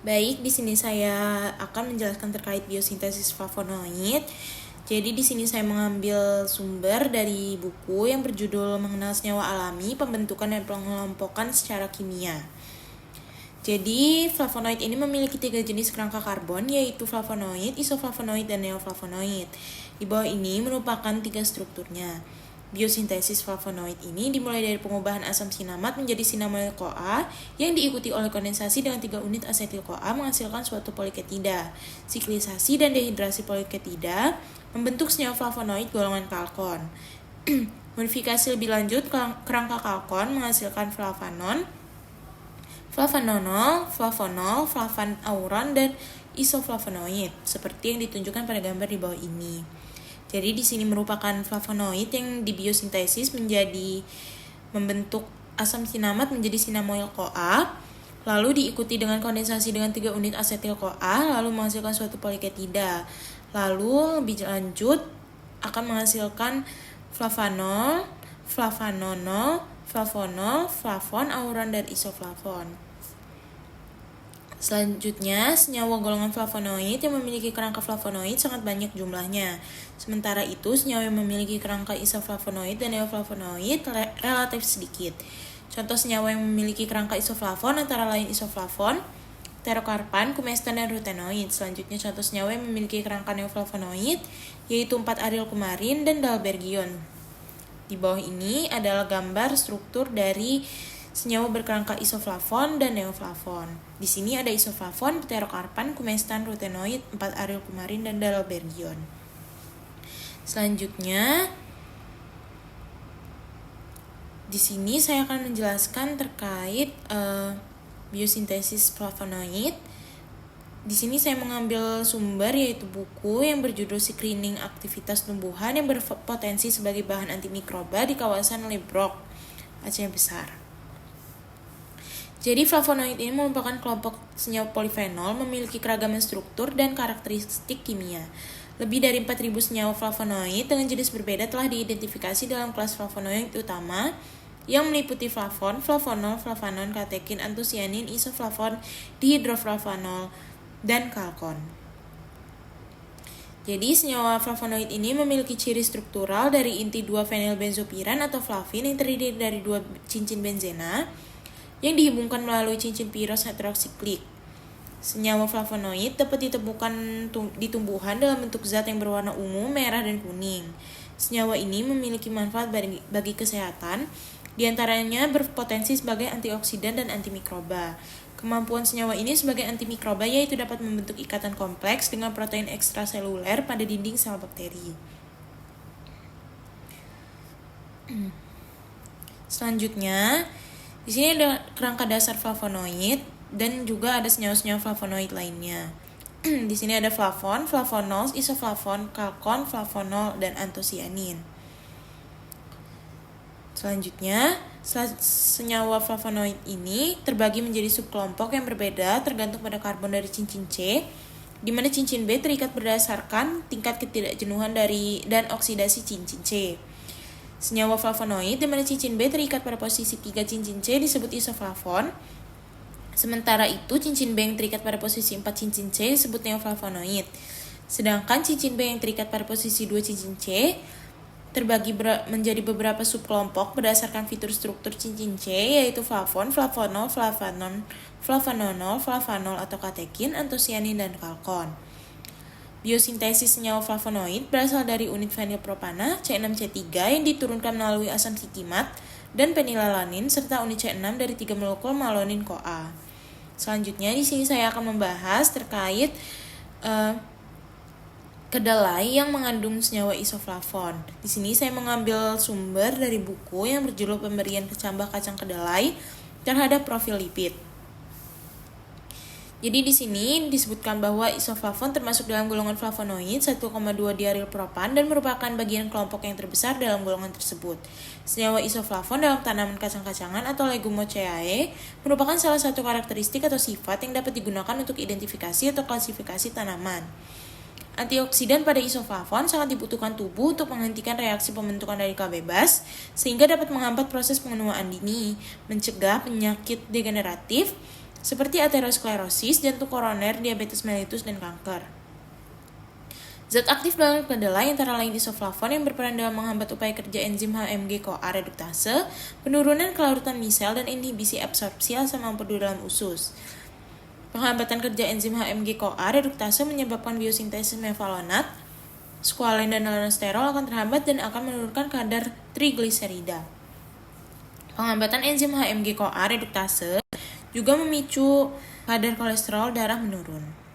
Baik, di sini saya akan menjelaskan terkait biosintesis flavonoid. Jadi di sini saya mengambil sumber dari buku yang berjudul Mengenal Senyawa Alami, Pembentukan dan Pengelompokan Secara Kimia. Jadi flavonoid ini memiliki 3 jenis kerangka karbon, yaitu flavonoid, isoflavonoid, dan neoflavonoid. Di bawah ini merupakan 3 strukturnya. Biosintesis flavonoid ini dimulai dari pengubahan asam sinamat menjadi sinamoyl-CoA yang diikuti oleh kondensasi dengan 3 unit asetil-CoA menghasilkan suatu poliketida. Siklisasi dan dehidrasi poliketida membentuk senyawa flavonoid golongan kalkon. Modifikasi lebih lanjut, kerangka kalkon menghasilkan flavanon, flavanonol, flavonol, flavanauron, dan isoflavonoid, seperti yang ditunjukkan pada gambar di bawah ini. Jadi di sini merupakan flavonoid yang dibiosintesis menjadi membentuk asam sinamat menjadi sinamoyl-CoA, lalu diikuti dengan kondensasi dengan 3 unit asetil-CoA, lalu menghasilkan suatu poliketida. Lalu lebih lanjut akan menghasilkan flavanol, flavanonol, flavonol, flavon, auron, dan isoflavon. Selanjutnya, senyawa golongan flavonoid yang memiliki kerangka flavonoid sangat banyak jumlahnya. Sementara itu, senyawa yang memiliki kerangka isoflavonoid dan neoflavonoid relatif sedikit. Contoh senyawa yang memiliki kerangka isoflavon antara lain isoflavon, pterokarpan, kumestan, dan rutenoid. Selanjutnya, contoh senyawa yang memiliki kerangka neoflavonoid yaitu 4-aryl kumarin dan dalbergion. Di bawah ini adalah gambar struktur dari senyawa berkerangka isoflavon dan neoflavon. Di sini ada isoflavon, pterokarpan, kumestan, rutenoid, 4-aryl kumarin, dan dalbergion. Selanjutnya, di sini saya akan menjelaskan terkait biosintesis flavonoid. Di sini saya mengambil sumber yaitu buku yang berjudul Screening Aktivitas Tumbuhan yang berpotensi sebagai bahan antimikroba di kawasan Lebrock, Aceh Besar. Jadi flavonoid ini merupakan kelompok senyawa polifenol memiliki keragaman struktur dan karakteristik kimia. Lebih dari 4.000 senyawa flavonoid dengan jenis berbeda telah diidentifikasi dalam kelas flavonoid utama yang meliputi flavon, flavonol, flavanon, katekin, antosianin, isoflavon, dihidroflavanol, dan kalkon. Jadi senyawa flavonoid ini memiliki ciri struktural dari inti 2-fenilbenzopiran atau flavin yang terdiri dari 2 cincin benzena yang dihubungkan melalui cincin piros heteroksiklik. Senyawa flavonoid dapat ditemukan di tumbuhan dalam bentuk zat yang berwarna ungu, merah, dan kuning. Senyawa ini memiliki manfaat bagi kesehatan, diantaranya berpotensi sebagai antioksidan dan antimikroba. Kemampuan senyawa ini sebagai antimikroba yaitu dapat membentuk ikatan kompleks dengan protein ekstraseluler pada dinding sel bakteri. Selanjutnya, di sini ada kerangka dasar flavonoid dan juga ada senyawa-senyawa flavonoid lainnya. Di sini ada flavon, flavonol, isoflavon, kalkon, flavonol, dan antosianin. Selanjutnya, senyawa flavonoid ini terbagi menjadi subkelompok yang berbeda tergantung pada karbon dari cincin C, di mana cincin B terikat berdasarkan tingkat ketidakjenuhan dan oksidasi cincin C. Senyawa flavonoid di mana cincin B terikat pada posisi 3 cincin C disebut isoflavon. Sementara itu, cincin B yang terikat pada posisi 4 cincin C disebut neoflavonoid. Sedangkan cincin B yang terikat pada posisi 2 cincin C terbagi menjadi beberapa subkelompok berdasarkan fitur struktur cincin C, yaitu flavon, flavonol, flavanon, flavanonol, flavanol atau katekin, antosianin, dan kalkon. Biosintesis senyawa flavonoid berasal dari unit fenilpropana C6C3 yang diturunkan melalui asam sikimat dan penilalanin serta unit C6 dari 3 molekul malonin CoA. Selanjutnya di sini saya akan membahas terkait kedelai yang mengandung senyawa isoflavon. Di sini saya mengambil sumber dari buku yang berjudul Pemberian Kecambah Kacang Kedelai terhadap Profil Lipid. Jadi di sini disebutkan bahwa isoflavon termasuk dalam golongan flavonoid 1,2 diarilpropan dan merupakan bagian kelompok yang terbesar dalam golongan tersebut. Senyawa isoflavon dalam tanaman kacang-kacangan atau Legumoceae merupakan salah satu karakteristik atau sifat yang dapat digunakan untuk identifikasi atau klasifikasi tanaman. Antioksidan pada isoflavon sangat dibutuhkan tubuh untuk menghentikan reaksi pembentukan radikal bebas sehingga dapat menghambat proses pengenuaan dini, mencegah penyakit degeneratif, seperti aterosklerosis, jantung koroner, diabetes mellitus, dan kanker. Zat aktif dalam kedelai antara lain isoflavon yang berperan dalam menghambat upaya kerja enzim HMG-CoA reduktase, penurunan kelarutan misel, dan inhibisi absorpsi asam ampedu dalam usus. Penghambatan kerja enzim HMG-CoA reduktase menyebabkan biosintesis mevalonat, squalene, dan aldosterol akan terhambat dan akan menurunkan kadar trigliserida. Penghambatan enzim HMG-CoA reduktase juga memicu kadar kolesterol darah menurun.